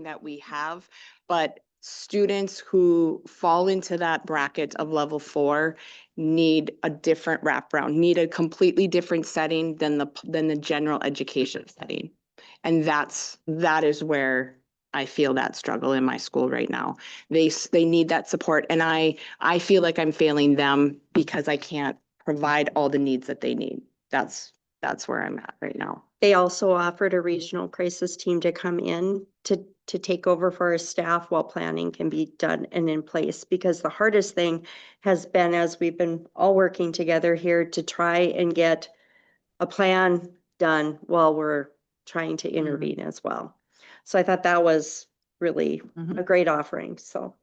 that we have, but students who fall into that bracket of level 4 need a different wraparound, need a completely different setting than the general education setting. And that is where I feel that struggle in my school right now. They need that support, and I feel like I'm failing them because I can't provide all the needs that they need. That's where I'm at right now. They also offered a regional crisis team to come in to take over for our staff while planning can be done and in place, because the hardest thing has been, as we've been all working together here, to try and get a plan done while we're trying to intervene as well. So I thought that was really a great offering. So.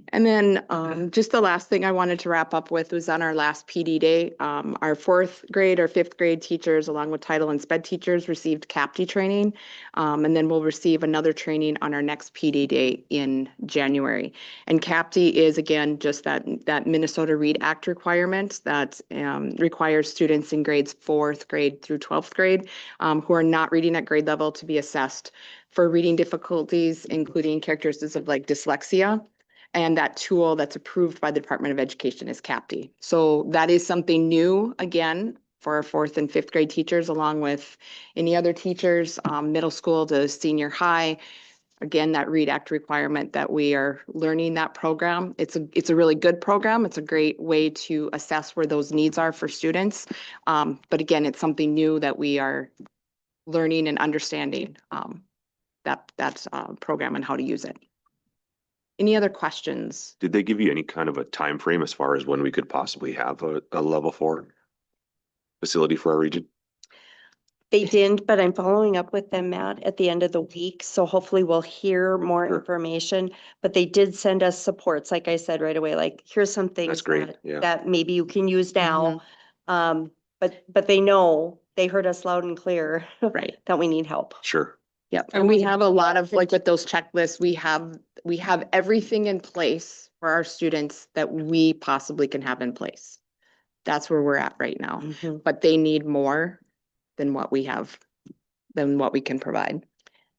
And then just the last thing I wanted to wrap up with was on our last PD day. Our 4th grade or 5th grade teachers, along with title and SPED teachers, received CAPTE training. And then we'll receive another training on our next PD day in January. And CAPTE is, again, just that Minnesota READ Act requirement that requires students in grades 4th grade through 12th grade who are not reading at grade level to be assessed for reading difficulties, including characteristics of like dyslexia. And that tool that's approved by the Department of Education is CAPTE. So that is something new, again, for our 4th and 5th grade teachers, along with any other teachers, middle school to senior high. Again, that READ Act requirement that we are learning that program. It's a really good program. It's a great way to assess where those needs are for students. But again, it's something new that we are learning and understanding that program and how to use it. Any other questions? Did they give you any kind of a time frame as far as when we could possibly have a level 4 facility for our region? They didn't, but I'm following up with them, Matt, at the end of the week. So hopefully we'll hear more information. But they did send us supports, like I said right away, like here's some things That's great. that maybe you can use now. But they know, they heard us loud and clear, Right. that we need help. Sure. Yep. And we have a lot of, like with those checklists, we have everything in place for our students that we possibly can have in place. That's where we're at right now. But they need more than what we have, than what we can provide.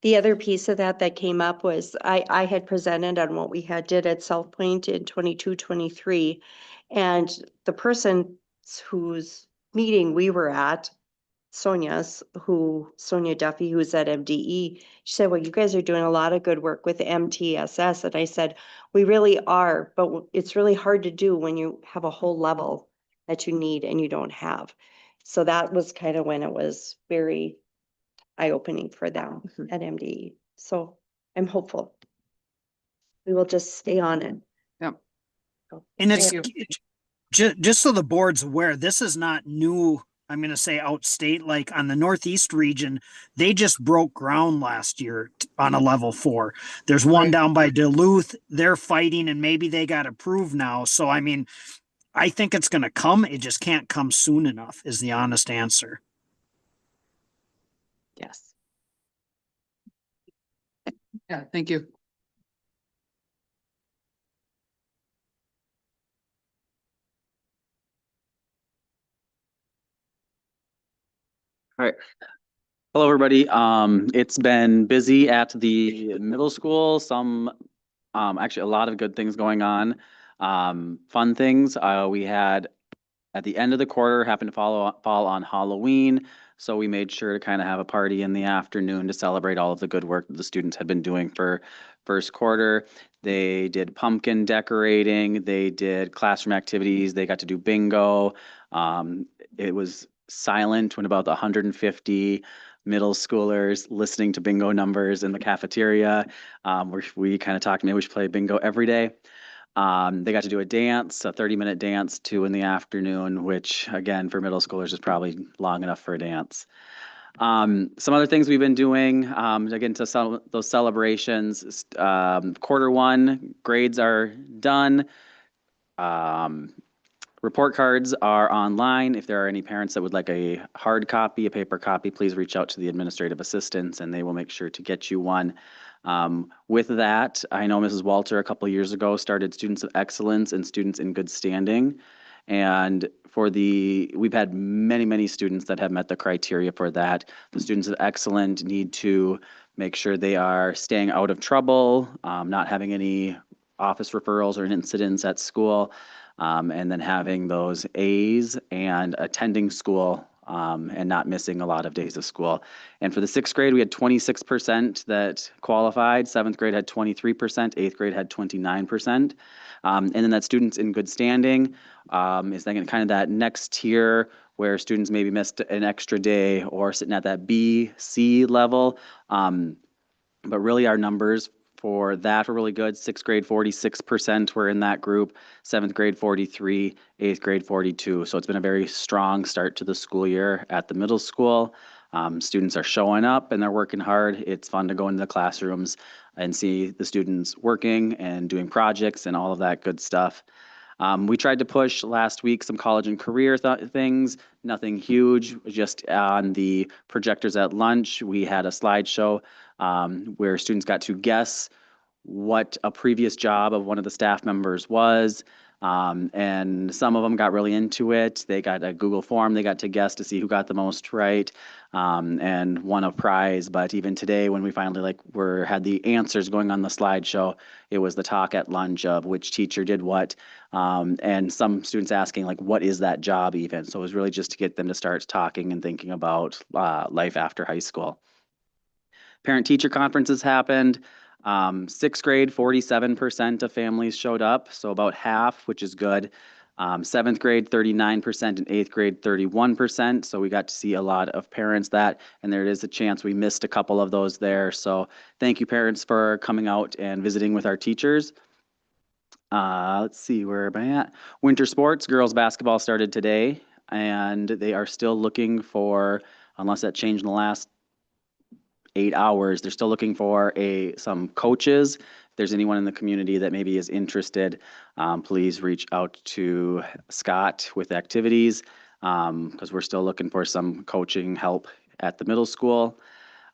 The other piece of that came up was I had presented on what we had did at South Point in 22-23. And the person whose meeting we were at, Sonia Duffy, who's at MDE, she said, well, you guys are doing a lot of good work with MTSS. And I said, we really are, but it's really hard to do when you have a whole level that you need and you don't have. So that was kind of when it was very eye-opening for them at MDE. So I'm hopeful. We will just stay on it. Yep. And it's just so the board's aware, this is not new. I'm going to say outstate, like on the Northeast region, they just broke ground last year on a level 4. There's one down by Duluth. They're fighting and maybe they got approved now. So, I mean, I think it's going to come. It just can't come soon enough is the honest answer. Yes. Yeah, thank you. All right. Hello, everybody. It's been busy at the middle school. Actually a lot of good things going on. Fun things. We had at the end of the quarter happened to fall on Halloween. So we made sure to kind of have a party in the afternoon to celebrate all of the good work that the students had been doing for first quarter. They did pumpkin decorating. They did classroom activities. They got to do bingo. It was silent when about 150 middle schoolers listening to bingo numbers in the cafeteria. We kind of talked, maybe we should play bingo every day. They got to do a dance, a 30-minute dance, 2 in the afternoon, which again, for middle schoolers is probably long enough for a dance. Some other things we've been doing, again, to those celebrations, quarter 1 grades are done. Report cards are online. If there are any parents that would like a hard copy, a paper copy, please reach out to the administrative assistants and they will make sure to get you one. With that, I know Mrs. Walter a couple years ago started Students of Excellence and Students in Good Standing. And we've had many students that have met the criteria for that. The Students of Excellence need to make sure they are staying out of trouble, not having any office referrals or incidents at school, and then having those A's and attending school and not missing a lot of days of school. And for the 6th grade, we had 26% that qualified. 7th grade had 23%. 8th grade had 29%. And then that students in good standing is then kind of that next tier where students maybe missed an extra day or sitting at that B, C level. But really our numbers for that were really good. 6th grade, 46% were in that group. 7th grade, 43, 8th grade, 42. So it's been a very strong start to the school year at the middle school. Students are showing up and they're working hard. It's fun to go into the classrooms and see the students working and doing projects and all of that good stuff. We tried to push last week some college and career things, nothing huge, just on the projectors at lunch. We had a slideshow where students got to guess what a previous job of one of the staff members was. And some of them got really into it. They got a Google form, they got to guess to see who got the most right, and won a prize. But even today, when we finally had the answers going on the slideshow, it was the talk at lunch of which teacher did what, and some students asking what is that job even? So it was really just to get them to start talking and thinking about life after high school. Parent-teacher conferences happened. 6th grade, 47% of families showed up, so about half, which is good. 7th grade, 39%, and 8th grade, 31%. So we got to see a lot of parents and there is a chance we missed a couple of those there. So thank you, parents, for coming out and visiting with our teachers. Let's see, where am I at? Winter sports, girls basketball started today, and they are still looking for, unless that changed in the last 8 hours, they're still looking for some coaches. If there's anyone in the community that maybe is interested, please reach out to Scott with activities, because we're still looking for some coaching help at the middle school.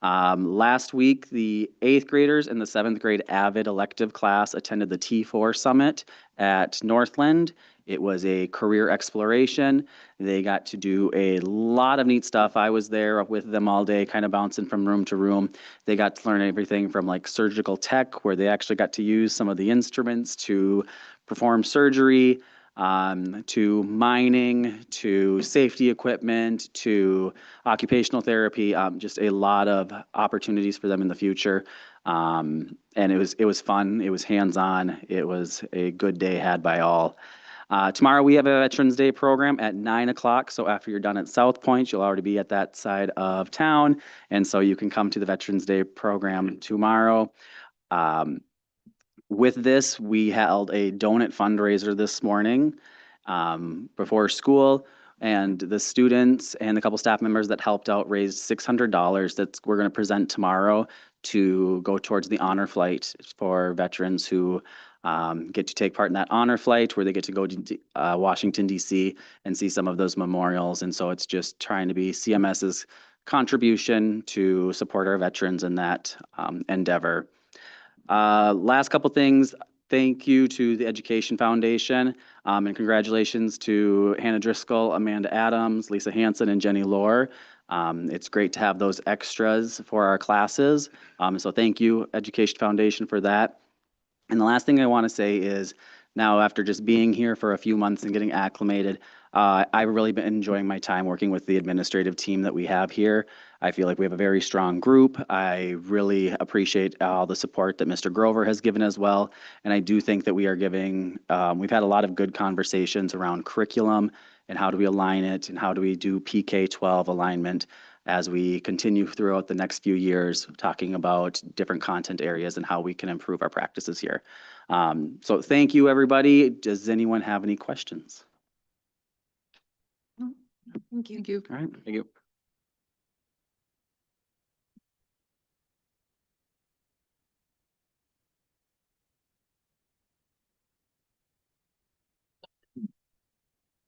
Last week, the 8th graders and the 7th grade AVID elective class attended the T4 Summit at Northland. It was a career exploration. They got to do a lot of neat stuff. I was there with them all day, kind of bouncing from room to room. They got to learn everything from surgical tech, where they actually got to use some of the instruments to perform surgery, to mining, to safety equipment, to occupational therapy, just a lot of opportunities for them in the future. And it was fun, it was hands-on, it was a good day had by all. Tomorrow we have a Veterans Day program at 9 o'clock. So after you're done at South Point, you'll already be at that side of town. And so you can come to the Veterans Day program tomorrow. With this, we held a donut fundraiser this morning before school, and the students and the couple staff members that helped out raised $600 that we're going to present tomorrow to go towards the honor flight for veterans who get to take part in that honor flight, where they get to go to Washington, D.C. and see some of those memorials. And so it's just trying to be CMS's contribution to support our veterans in that endeavor. Last couple things. Thank you to the Education Foundation, and congratulations to Hannah Driscoll, Amanda Adams, Lisa Hanson, and Jenny Lohr. It's great to have those extras for our classes. So thank you, Education Foundation, for that. And the last thing I want to say is, now after just being here for a few months and getting acclimated, I've really been enjoying my time working with the administrative team that we have here. I feel like we have a very strong group. I really appreciate all the support that Mr. Grover has given as well. And I do think that we are giving, we've had a lot of good conversations around curriculum and how do we align it and how do we do PK-12 alignment as we continue throughout the next few years, talking about different content areas and how we can improve our practices here. So thank you, everybody. Does anyone have any questions? Thank you. Thank you. All right, thank you.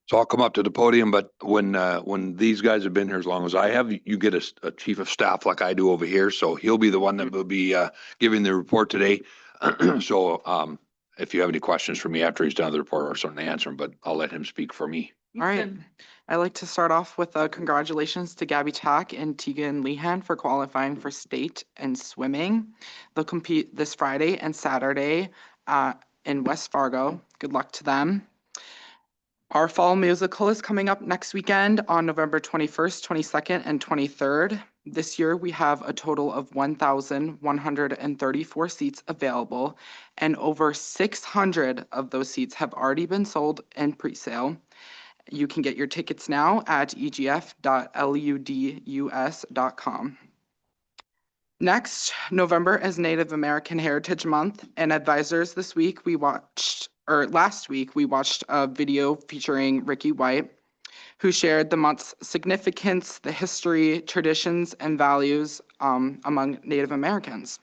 So I'll come up to the podium, but when these guys have been here as long as I have, you get a chief of staff like I do over here. So he'll be the one that will be giving the report today. So if you have any questions for me after he's done the report, I'll certainly answer them, but I'll let him speak for me. All right. I'd like to start off with congratulations to Gabby Tack and Tegan Lehan for qualifying for state and swimming. They'll compete this Friday and Saturday in West Fargo. Good luck to them. Our fall musical is coming up next weekend on November 21st, 22nd, and 23rd. This year, we have a total of 1,134 seats available, and over 600 of those seats have already been sold in pre-sale. You can get your tickets now at egf.ludus.com. Next, November is Native American Heritage Month, and advisors last week we watched a video featuring Ricky White, who shared the month's significance, the history, traditions, and values among Native Americans.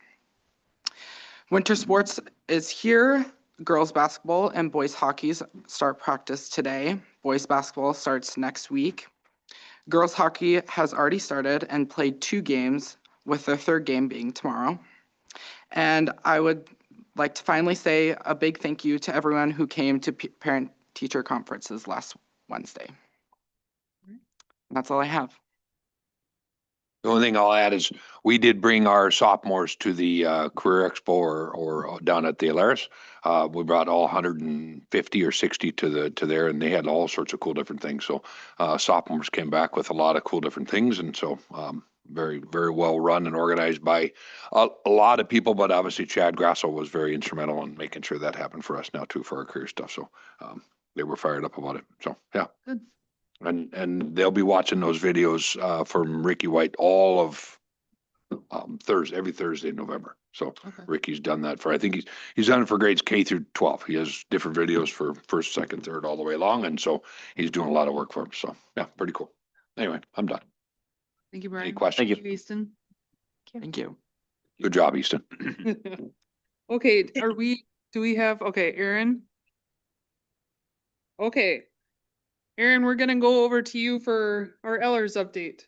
Winter sports is here. Girls basketball and boys hockey start practice today. Boys basketball starts next week. Girls hockey has already started and played 2 games, with their 3rd game being tomorrow. And I would like to finally say a big thank you to everyone who came to parent-teacher conferences last Wednesday. That's all I have. The only thing I'll add is we did bring our sophomores to the Career Expo or down at the Alaris. We brought all 150 or 60 to there, and they had all sorts of cool different things. So sophomores came back with a lot of cool different things, and so very, very well run and organized by a lot of people. But obviously, Chad Grasso was very instrumental in making sure that happened for us now too for our career stuff. So they were fired up about it. So yeah. Good. And they'll be watching those videos from Ricky White all of every Thursday in November. So Okay. Ricky's done that for, I think he's done it for grades K through 12. He has different videos for 1st, 2nd, 3rd, all the way along. And so he's doing a lot of work for him. So yeah, pretty cool. Anyway, I'm done. Thank you, Brian. Any questions? Thank you. Easton. Thank you. Good job, Easton. Okay, do we have, okay, Aaron? Okay. Aaron, we're gonna go over to you for our Ellers update.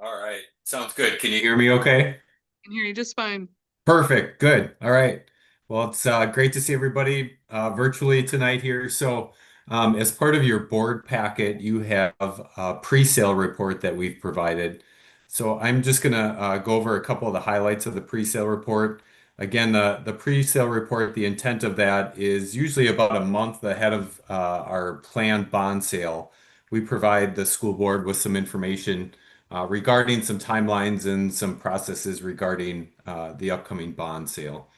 All right, sounds good. Can you hear me okay? I can hear you just fine. Perfect, good. All right. Well, it's great to see everybody virtually tonight here. So as part of your board packet, you have a pre-sale report that we've provided. So I'm just gonna go over a couple of the highlights of the pre-sale report. Again, the pre-sale report, the intent of that is usually about a month ahead of our planned bond sale. We provide the school board with some information regarding some timelines and some processes regarding the upcoming bond sale.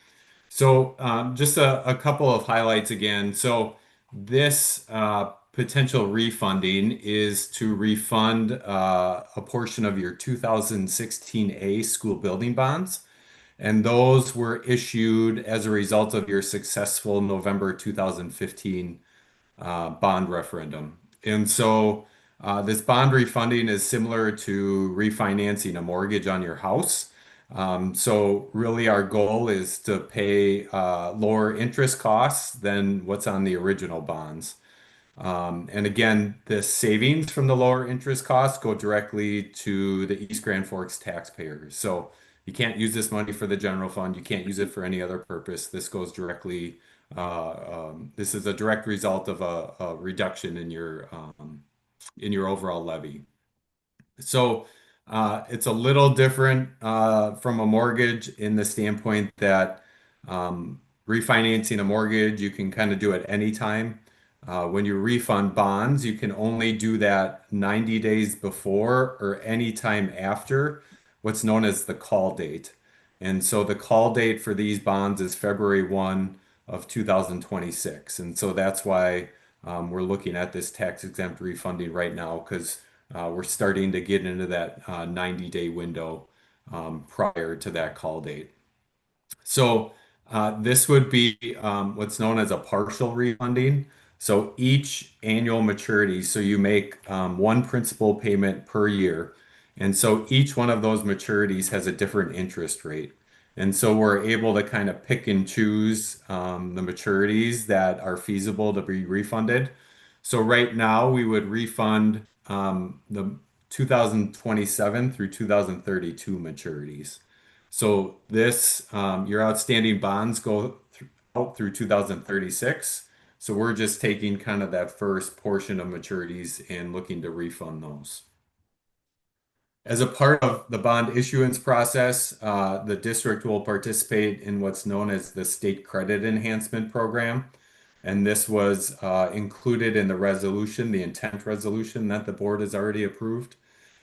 So just a couple of highlights again. So this potential refunding is to refund a portion of your 2016A school building bonds. And those were issued as a result of your successful November 2015 bond referendum. And so this bond refunding is similar to refinancing a mortgage on your house. So really our goal is to pay lower interest costs than what's on the original bonds. And again, the savings from the lower interest costs go directly to the East Grand Forks taxpayers. So you can't use this money for the general fund. You can't use it for any other purpose. This goes directly, this is a direct result of a reduction in your overall levy. So it's a little different from a mortgage in the standpoint that refinancing a mortgage, you can kind of do it anytime. When you refund bonds, you can only do that 90 days before or any time after what's known as the call date. And so the call date for these bonds is February 1 of 2026. And so that's why we're looking at this tax exempt refunding right now, because we're starting to get into that 90-day window prior to that call date. So this would be what's known as a partial refunding. So each annual maturity, so you make one principal payment per year. And so each one of those maturities has a different interest rate. And so we're able to kind of pick and choose the maturities that are feasible to be refunded. So right now we would refund the 2027 through 2032 maturities. So this, your outstanding bonds go out through 2036. So we're just taking kind of that first portion of maturities and looking to refund those. As a part of the bond issuance process, the district will participate in what's known as the State Credit Enhancement Program. And this was included in the resolution, the intent resolution that the board has already approved.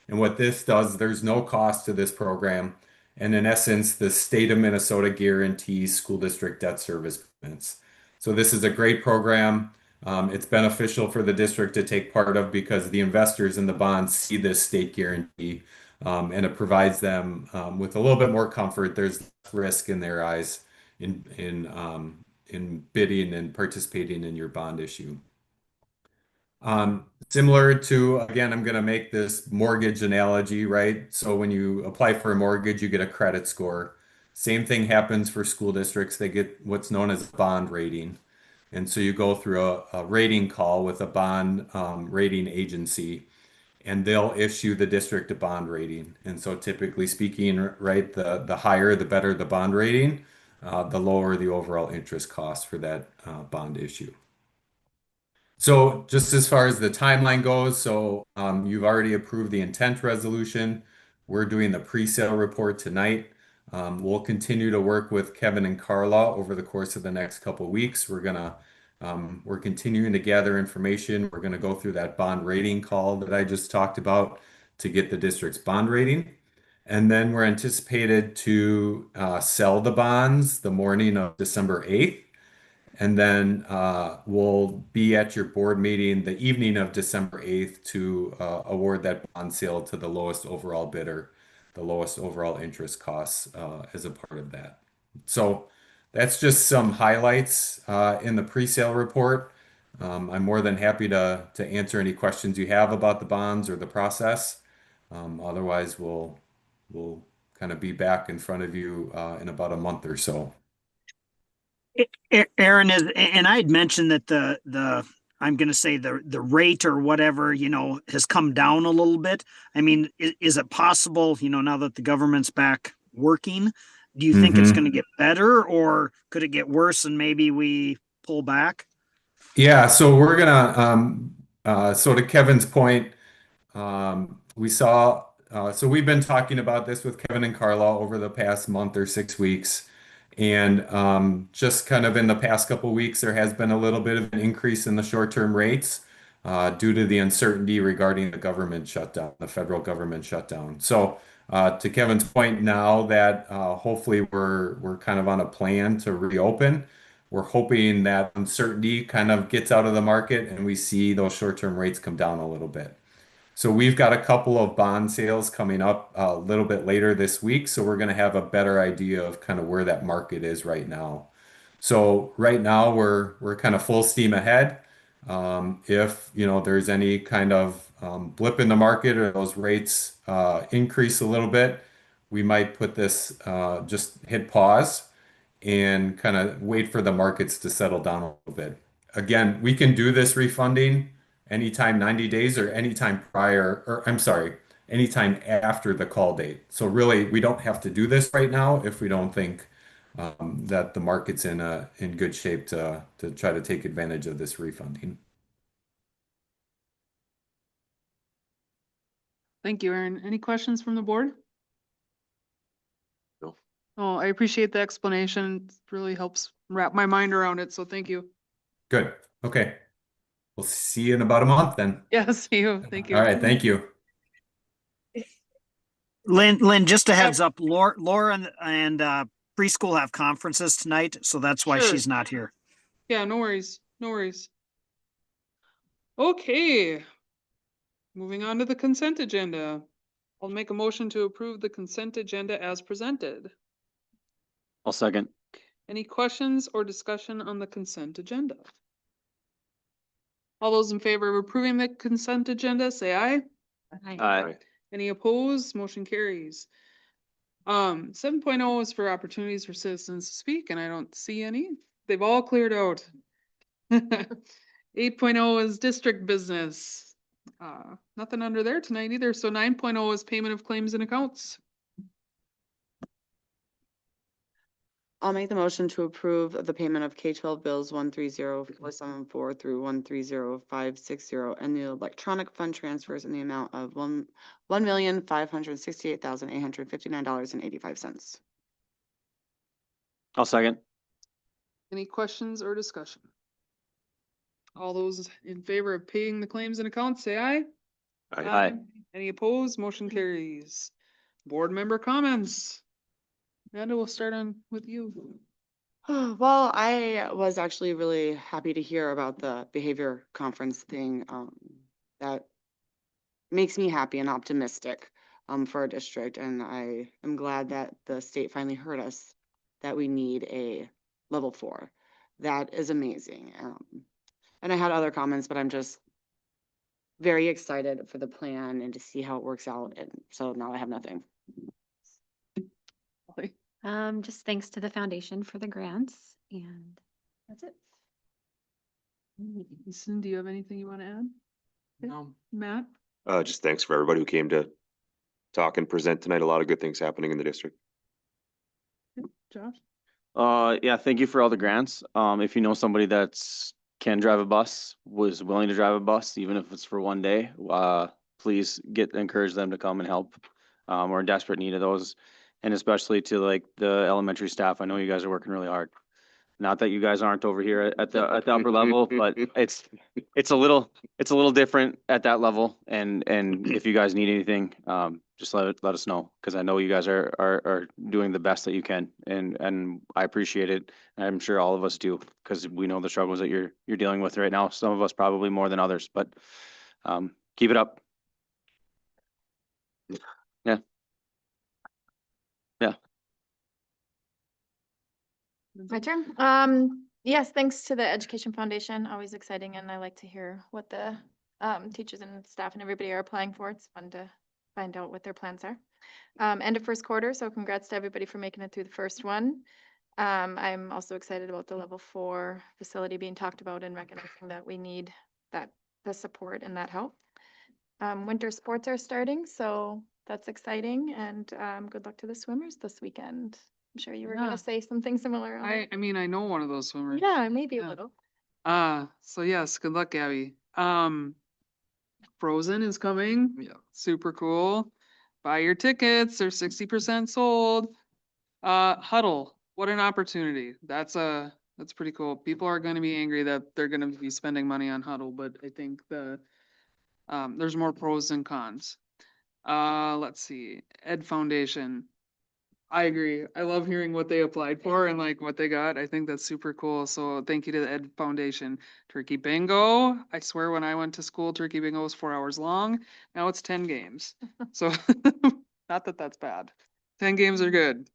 And what this does, there's no cost to this program. And in essence, the state of Minnesota guarantees school district debt service payments. So this is a great program. It's beneficial for the district to take part of because the investors in the bonds see this state guarantee, and it provides them with a little bit more comfort. There's risk in their eyes in bidding and participating in your bond issue. Similar to, again, I'm going to make this mortgage analogy, right? So when you apply for a mortgage, you get a credit score. Same thing happens for school districts. They get what's known as bond rating. And so you go through a rating call with a bond rating agency, and they'll issue the district a bond rating. And so typically speaking, right, the higher, the better the bond rating, the lower the overall interest cost for that bond issue. So just as far as the timeline goes, so you've already approved the intent resolution. We're doing the pre-sale report tonight. We'll continue to work with Kevin and Carla over the course of the next couple of weeks. We're continuing to gather information. We're gonna go through that bond rating call that I just talked about to get the district's bond rating. And then we're anticipated to sell the bonds the morning of December 8th. And then we'll be at your board meeting the evening of December 8th to award that bond sale to the lowest overall bidder, the lowest overall interest costs as a part of that. So that's just some highlights in the pre-sale report. I'm more than happy to answer any questions you have about the bonds or the process. Otherwise, we'll kind of be back in front of you in about a month or so. Aaron, and I had mentioned that the I'm going to say the rate or whatever, has come down a little bit. I mean, is it possible, now that the government's back working, do you think it's going to get better, or could it get worse and maybe we pull back? Yeah, so we're gonna so to Kevin's point, we saw so we've been talking about this with Kevin and Carla over the past month or 6 weeks. And just kind of in the past couple of weeks, there has been a little bit of an increase in the short-term rates due to the uncertainty regarding the government shutdown, the federal government shutdown. So to Kevin's point, now that hopefully we're kind of on a plan to reopen, we're hoping that uncertainty kind of gets out of the market and we see those short-term rates come down a little bit. So we've got a couple of bond sales coming up a little bit later this week. So we're going to have a better idea of kind of where that market is right now. So right now we're kind of full steam ahead. If there's any kind of blip in the market or those rates increase a little bit, we might put this just hit pause and kind of wait for the markets to settle down a little bit. Again, we can do this refunding anytime 90 days or anytime anytime after the call date. So really, we don't have to do this right now if we don't think that the market's in good shape to try to take advantage of this refunding. Thank you, Aaron. Any questions from the board? No. Oh, I appreciate the explanation. It really helps wrap my mind around it, so thank you. Good. Okay. We'll see you in about a month then. Yeah, see you. Thank you. All right. Thank you. Lynn, just a heads up, Laura and preschool have conferences tonight, so that's why Sure. she's not here. Yeah, no worries. No worries. Okay. Moving on to the consent agenda. I'll make a motion to approve the consent agenda as presented. I'll second. Any questions or discussion on the consent agenda? All those in favor of approving the consent agenda, say aye. Aye. Any opposed? Motion carries. 7.0 is for opportunities for citizens to speak, and I don't see any. They've all cleared out. 8.0 is district business. Nothing under there tonight either. So 9.0 is payment of claims and accounts. I'll make the motion to approve the payment of K-12 bills 130474 through 130560 and the electronic fund transfers in the amount of $1,568,859.85. I'll second. Any questions or discussion? All those in favor of paying the claims and accounts, say aye. Aye. Any opposed? Motion carries. Board member comments. Amanda, we'll start on with you. Well, I was actually really happy to hear about the behavior conference thing. That makes me happy and optimistic for our district. And I am glad that the state finally heard us, that we need a level 4. That is amazing. And I had other comments, but I'm just very excited for the plan and to see how it works out. And so now I have nothing. Just thanks to the foundation for the grants, and that's it. Easton, do you have anything you want to add? No. Matt? Just thanks for everybody who came to talk and present tonight. A lot of good things happening in the district. Josh? Yeah, thank you for all the grants. If you know somebody that's can drive a bus, was willing to drive a bus, even if it's for one day, please encourage them to come and help. We're in desperate need of those. And especially to like the elementary staff. I know you guys are working really hard. Not that you guys aren't over here at the upper level, but it's a little different at that level. And if you guys need anything, just let us know, because I know you guys are doing the best that you can, and I appreciate it. I'm sure all of us do, because we know the struggles that you're dealing with right now. Some of us probably more than others, but keep it up. Yeah. Yeah. My turn. Yes, thanks to the Education Foundation. Always exciting, and I like to hear what the teachers and staff and everybody are applying for. It's fun to find out what their plans are. End of first quarter, so congrats to everybody for making it through the first one. I'm also excited about the level 4 facility being talked about and recognizing that we need the support and that help. Winter sports are starting, so that's exciting, and good luck to the swimmers this weekend. I'm sure you were Yeah. gonna say something similar. I mean, I know one of those swimmers. Yeah, maybe a Yeah. little. So yes, good luck, Gabby. Frozen is coming. Yeah. Super cool. Buy your tickets, they're 60% sold. Huddle, what an opportunity. That's pretty cool. People are gonna be angry that they're gonna be spending money on Huddle, but I think there's more pros than cons. Let's see, Ed Foundation. I agree. I love hearing what they applied for and like what they got. I think that's super cool. So thank you to the Ed Foundation. Turkey Bingo. I swear when I went to school, Turkey Bingo was 4 hours long. Now it's 10 games. So not that that's bad. 10 games are good.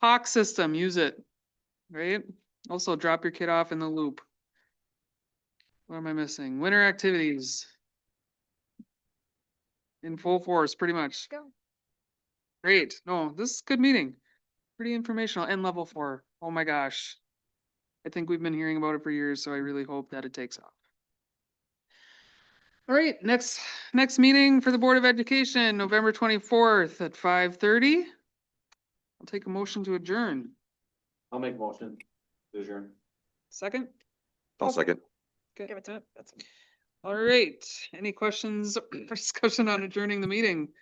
Hawk system, use it. Right? Also drop your kid off in the loop. What am I missing? Winter activities. In full force, pretty much. Go. Great. No, this is a good meeting. Pretty informational, and level 4. Oh my gosh. I think we've been hearing about it for years, so I really hope that it takes off. All right, next meeting for the Board of Education, November 24th at 5:30. I'll take a motion to adjourn. I'll make a motion to adjourn. Second? I'll second. Okay. That's all right. Any questions or discussion on adjourning the meeting?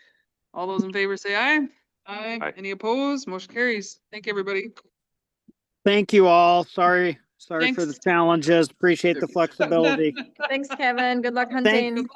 All those in favor say aye. Aye. Aye. Any opposed? Motion carries. Thank you, everybody. Thank you all. Sorry for the Thanks. challenges. Appreciate the flexibility. Thanks, Kevin. Good luck Thank- hunting.